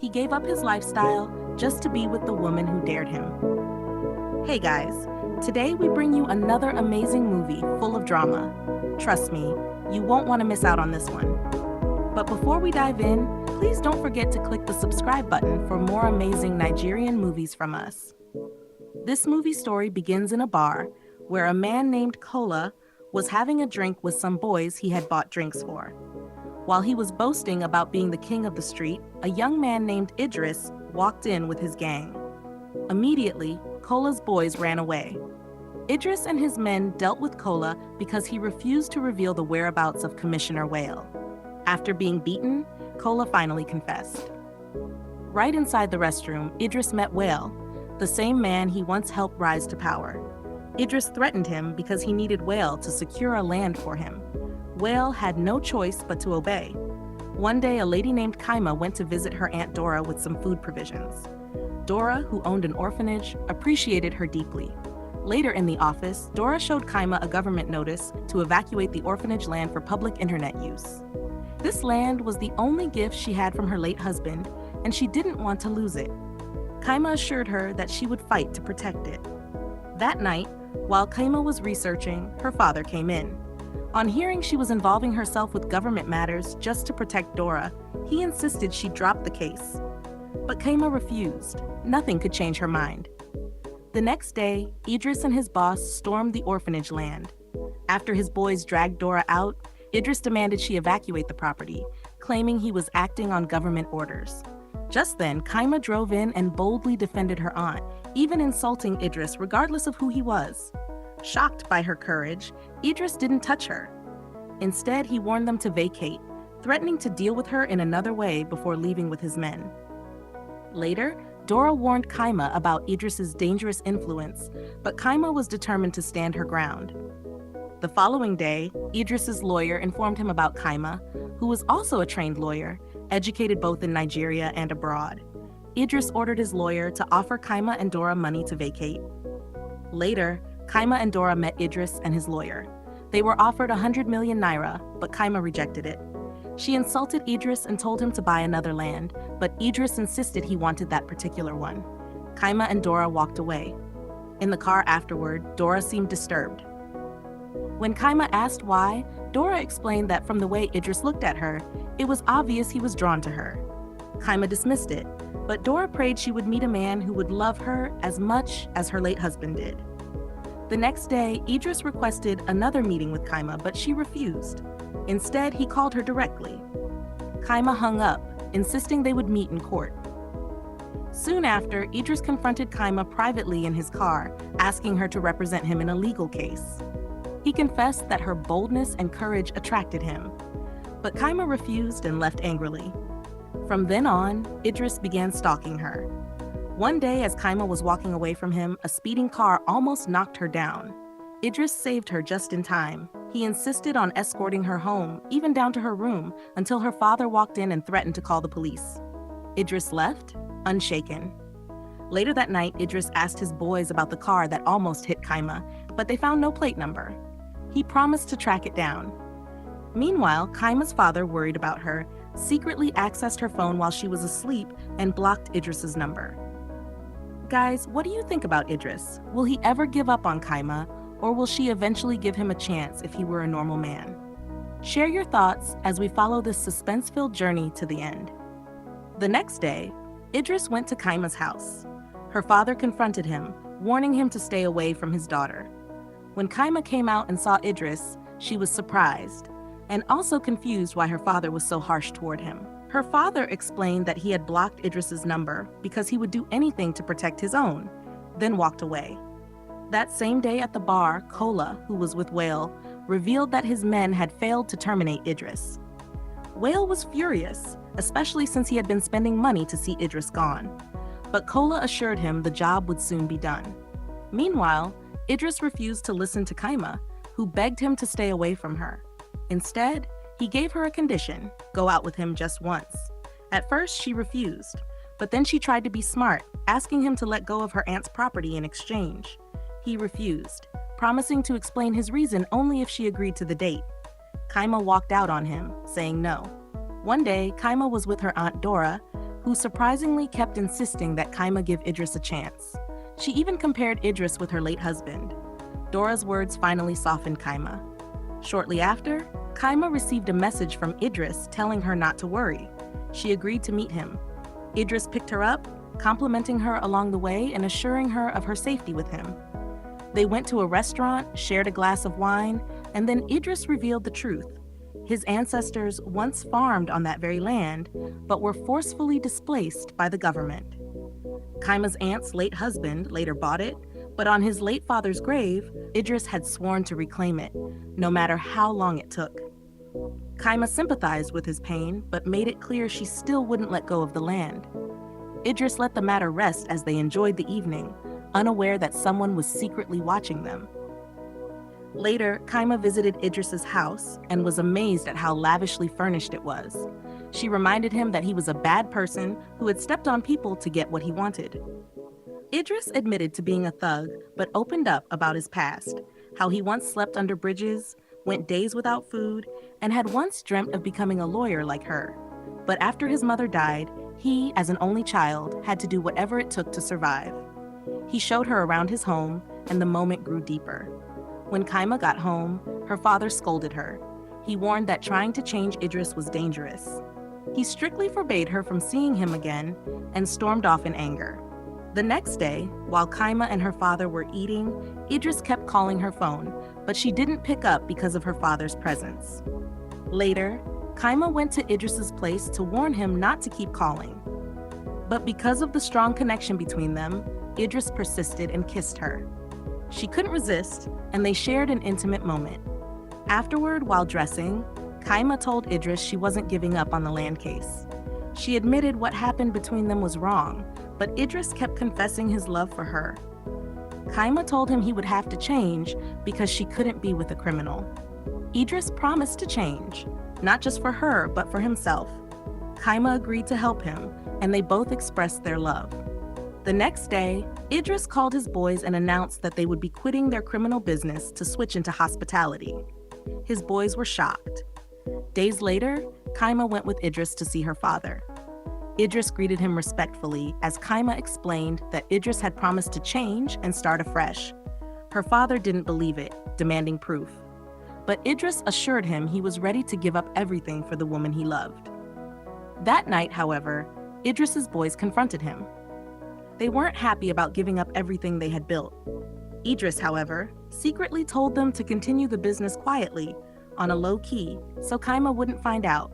he gave up his lifestyle just to be with the woman who dared him. Hey guys, today we bring you another amazing movie full of drama. Trust me, you won't want to miss out on this one. But before we dive in, please don't forget to click the subscribe button for more amazing Nigerian movies from us. This movie story begins in a bar where a man named Kola was having a drink with some boys he had bought drinks for. While he was boasting about being the king of the street, a young man named Idris walked in with his gang. Immediately, Kola's boys ran away. Idris and his men dealt with Kola because he refused to reveal the whereabouts of Commissioner Whale. After being beaten, Kola finally confessed. Right inside the restroom, Idris met Whale, the same man he once helped rise to power. Idris threatened him because he needed Whale to secure a land for him. Whale had no choice but to obey. One day, a lady named Kaima went to visit her Aunt Dora with some food provisions. Dora, who owned an orphanage, appreciated her deeply. Later in the office, Dora showed Kaima a government notice to evacuate the orphanage land for public internet use. This land was the only gift she had from her late husband, and she didn't want to lose it. Kaima assured her that she would fight to protect it. That night, while Kaima was researching, her father came in. On hearing she was involving herself with government matters just to protect Dora, he insisted she drop the case. But Kaima refused. Nothing could change her mind. The next day, Idris and his boss stormed the orphanage land. After his boys dragged Dora out, Idris demanded she evacuate the property, claiming he was acting on government orders. Just then, Kaima drove in and boldly defended her aunt, even insulting Idris regardless of who he was. Shocked by her courage, Idris didn't touch her. Instead, he warned them to vacate, threatening to deal with her in another way before leaving with his men. Later, Dora warned Kaima about Idris's dangerous influence, but Kaima was determined to stand her ground. The following day, Idris's lawyer informed him about Kaima, who was also a trained lawyer, educated both in Nigeria and abroad. Idris ordered his lawyer to offer Kaima and Dora money to vacate. Later, Kaima and Dora met Idris and his lawyer. They were offered 100 million naira, but Kaima rejected it. She insulted Idris and told him to buy another land, but Idris insisted he wanted that particular one. Kaima and Dora walked away. In the car afterward, Dora seemed disturbed. When Kaima asked why, Dora explained that from the way Idris looked at her, it was obvious he was drawn to her. Kaima dismissed it, but Dora prayed she would meet a man who would love her as much as her late husband did. The next day, Idris requested another meeting with Kaima, but she refused. Instead, he called her directly. Kaima hung up, insisting they would meet in court. Soon after, Idris confronted Kaima privately in his car, asking her to represent him in a legal case. He confessed that her boldness and courage attracted him, but Kaima refused and left angrily. From then on, Idris began stalking her. One day, as Kaima was walking away from him, a speeding car almost knocked her down. Idris saved her just in time. He insisted on escorting her home, even down to her room, until her father walked in and threatened to call the police. Idris left, unshaken. Later that night, Idris asked his boys about the car that almost hit Kaima, but they found no plate number. He promised to track it down. Meanwhile, Kaima's father, worried about her, secretly accessed her phone while she was asleep and blocked Idris's number. Guys, what do you think about Idris? Will he ever give up on Kaima, or will she eventually give him a chance if he were a normal man? Share your thoughts as we follow this suspense-filled journey to the end. The next day, Idris went to Kaima's house. Her father confronted him, warning him to stay away from his daughter. When Kaima came out and saw Idris, she was surprised, and also confused why her father was so harsh toward him. Her father explained that he had blocked Idris's number because he would do anything to protect his own, then walked away. That same day at the bar, Kola, who was with Whale, revealed that his men had failed to terminate Idris. Whale was furious, especially since he had been spending money to see Idris gone. But Kola assured him the job would soon be done. Meanwhile, Idris refused to listen to Kaima, who begged him to stay away from her. Instead, he gave her a condition: go out with him just once. At first, she refused, but then she tried to be smart, asking him to let go of her aunt's property in exchange. He refused, promising to explain his reason only if she agreed to the date. Kaima walked out on him, saying no. One day, Kaima was with her Aunt Dora, who surprisingly kept insisting that Kaima give Idris a chance. She even compared Idris with her late husband. Dora's words finally softened Kaima. Shortly after, Kaima received a message from Idris telling her not to worry. She agreed to meet him. Idris picked her up, complimenting her along the way and assuring her of her safety with him. They went to a restaurant, shared a glass of wine, and then Idris revealed the truth. His ancestors once farmed on that very land, but were forcefully displaced by the government. Kaima's aunt's late husband later bought it, but on his late father's grave, Idris had sworn to reclaim it, no matter how long it took. Kaima sympathized with his pain, but made it clear she still wouldn't let go of the land. Idris let the matter rest as they enjoyed the evening, unaware that someone was secretly watching them. Later, Kaima visited Idris's house and was amazed at how lavishly furnished it was. She reminded him that he was a bad person who had stepped on people to get what he wanted. Idris admitted to being a thug, but opened up about his past, how he once slept under bridges, went days without food, and had once dreamt of becoming a lawyer like her. But after his mother died, he, as an only child, had to do whatever it took to survive. He showed her around his home, and the moment grew deeper. When Kaima got home, her father scolded her. He warned that trying to change Idris was dangerous. He strictly forbade her from seeing him again and stormed off in anger. The next day, while Kaima and her father were eating, Idris kept calling her phone, but she didn't pick up because of her father's presence. Later, Kaima went to Idris's place to warn him not to keep calling. But because of the strong connection between them, Idris persisted and kissed her. She couldn't resist, and they shared an intimate moment. Afterward, while dressing, Kaima told Idris she wasn't giving up on the land case. She admitted what happened between them was wrong, but Idris kept confessing his love for her. Kaima told him he would have to change because she couldn't be with a criminal. Idris promised to change, not just for her, but for himself. Kaima agreed to help him, and they both expressed their love. The next day, Idris called his boys and announced that they would be quitting their criminal business to switch into hospitality. His boys were shocked. Days later, Kaima went with Idris to see her father. Idris greeted him respectfully as Kaima explained that Idris had promised to change and start afresh. Her father didn't believe it, demanding proof. But Idris assured him he was ready to give up everything for the woman he loved. That night, however, Idris's boys confronted him. They weren't happy about giving up everything they had built. Idris, however, secretly told them to continue the business quietly, on a low key, so Kaima wouldn't find out.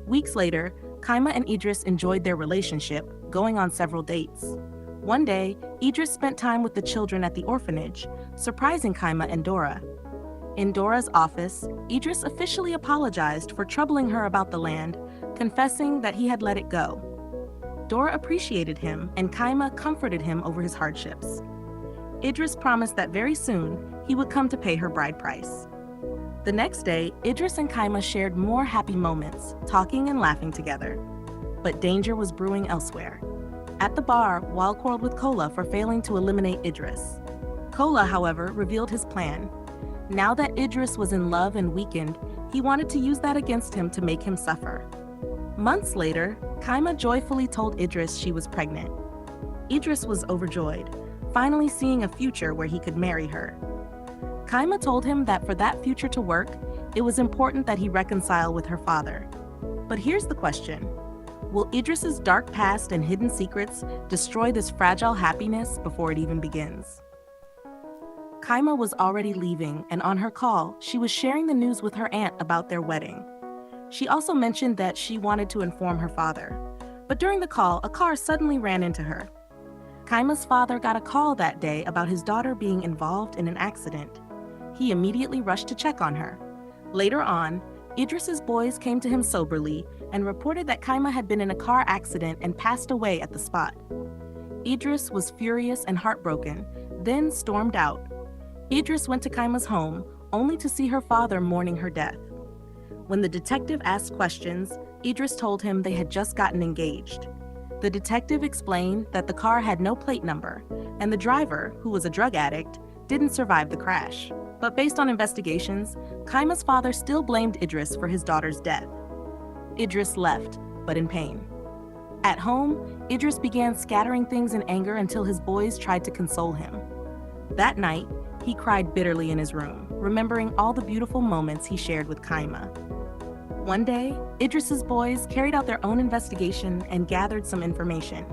Weeks later, Kaima and Idris enjoyed their relationship, going on several dates. One day, Idris spent time with the children at the orphanage, surprising Kaima and Dora. In Dora's office, Idris officially apologized for troubling her about the land, confessing that he had let it go. Dora appreciated him, and Kaima comforted him over his hardships. Idris promised that very soon he would come to pay her bride price. The next day, Idris and Kaima shared more happy moments, talking and laughing together. But danger was brewing elsewhere. At the bar, Wal quarreled with Kola for failing to eliminate Idris. Kola, however, revealed his plan. Now that Idris was in love and weakened, he wanted to use that against him to make him suffer. Months later, Kaima joyfully told Idris she was pregnant. Idris was overjoyed, finally seeing a future where he could marry her. Kaima told him that for that future to work, it was important that he reconcile with her father. But here's the question. Will Idris's dark past and hidden secrets destroy this fragile happiness before it even begins? Kaima was already leaving, and on her call, she was sharing the news with her aunt about their wedding. She also mentioned that she wanted to inform her father. But during the call, a car suddenly ran into her. Kaima's father got a call that day about his daughter being involved in an accident. He immediately rushed to check on her. Later on, Idris's boys came to him soberly and reported that Kaima had been in a car accident and passed away at the spot. Idris was furious and heartbroken, then stormed out. Idris went to Kaima's home, only to see her father mourning her death. When the detective asked questions, Idris told him they had just gotten engaged. The detective explained that the car had no plate number, and the driver, who was a drug addict, didn't survive the crash. But based on investigations, Kaima's father still blamed Idris for his daughter's death. Idris left, but in pain. At home, Idris began scattering things in anger until his boys tried to console him. That night, he cried bitterly in his room, remembering all the beautiful moments he shared with Kaima. One day, Idris's boys carried out their own investigation and gathered some information.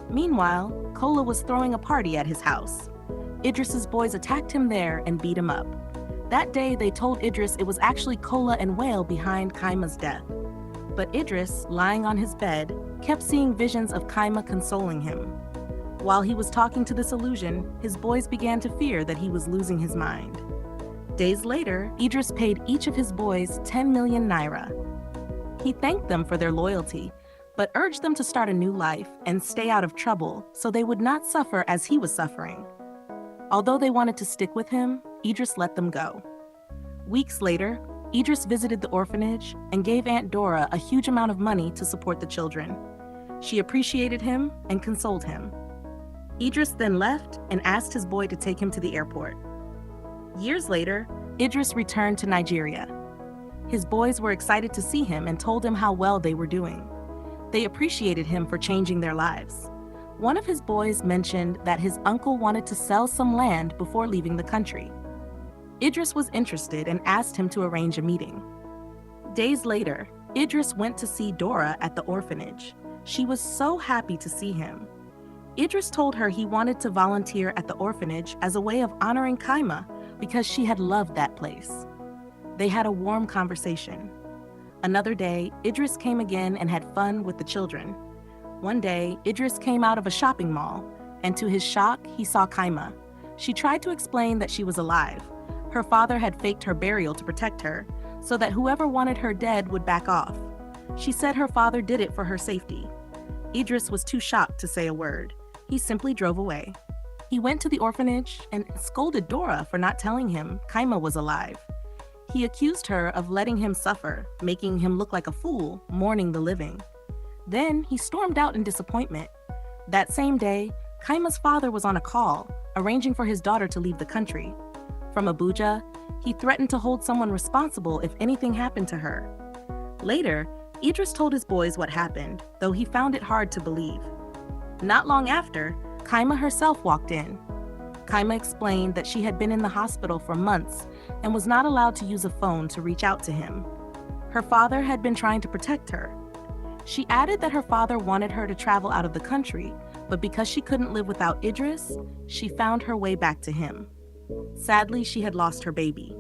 Meanwhile, Kola was throwing a party at his house. Idris's boys attacked him there and beat him up. That day, they told Idris it was actually Kola and Whale behind Kaima's death. But Idris, lying on his bed, kept seeing visions of Kaima consoling him. While he was talking to this illusion, his boys began to fear that he was losing his mind. Days later, Idris paid each of his boys 10 million naira. He thanked them for their loyalty, but urged them to start a new life and stay out of trouble so they would not suffer as he was suffering. Although they wanted to stick with him, Idris let them go. Weeks later, Idris visited the orphanage and gave Aunt Dora a huge amount of money to support the children. She appreciated him and consoled him. Idris then left and asked his boy to take him to the airport. Years later, Idris returned to Nigeria. His boys were excited to see him and told him how well they were doing. They appreciated him for changing their lives. One of his boys mentioned that his uncle wanted to sell some land before leaving the country. Idris was interested and asked him to arrange a meeting. Days later, Idris went to see Dora at the orphanage. She was so happy to see him. Idris told her he wanted to volunteer at the orphanage as a way of honoring Kaima because she had loved that place. They had a warm conversation. Another day, Idris came again and had fun with the children. One day, Idris came out of a shopping mall, and to his shock, he saw Kaima. She tried to explain that she was alive. Her father had faked her burial to protect her, so that whoever wanted her dead would back off. She said her father did it for her safety. Idris was too shocked to say a word. He simply drove away. He went to the orphanage and scolded Dora for not telling him Kaima was alive. He accused her of letting him suffer, making him look like a fool, mourning the living. Then he stormed out in disappointment. That same day, Kaima's father was on a call, arranging for his daughter to leave the country. From Abuja, he threatened to hold someone responsible if anything happened to her. Later, Idris told his boys what happened, though he found it hard to believe. Not long after, Kaima herself walked in. Kaima explained that she had been in the hospital for months and was not allowed to use a phone to reach out to him. Her father had been trying to protect her. She added that her father wanted her to travel out of the country, but because she couldn't live without Idris, she found her way back to him. Sadly, she had lost her baby.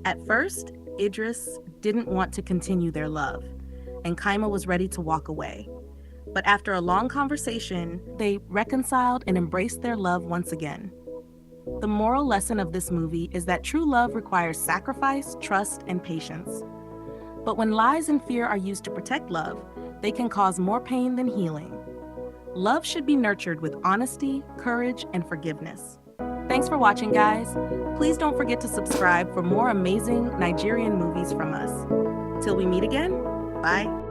At first, Idris didn't want to continue their love, and Kaima was ready to walk away. But after a long conversation, they reconciled and embraced their love once again. The moral lesson of this movie is that true love requires sacrifice, trust, and patience. But when lies and fear are used to protect love, they can cause more pain than healing. Love should be nurtured with honesty, courage, and forgiveness. Thanks for watching, guys. Please don't forget to subscribe for more amazing Nigerian movies from us. Till we meet again, bye.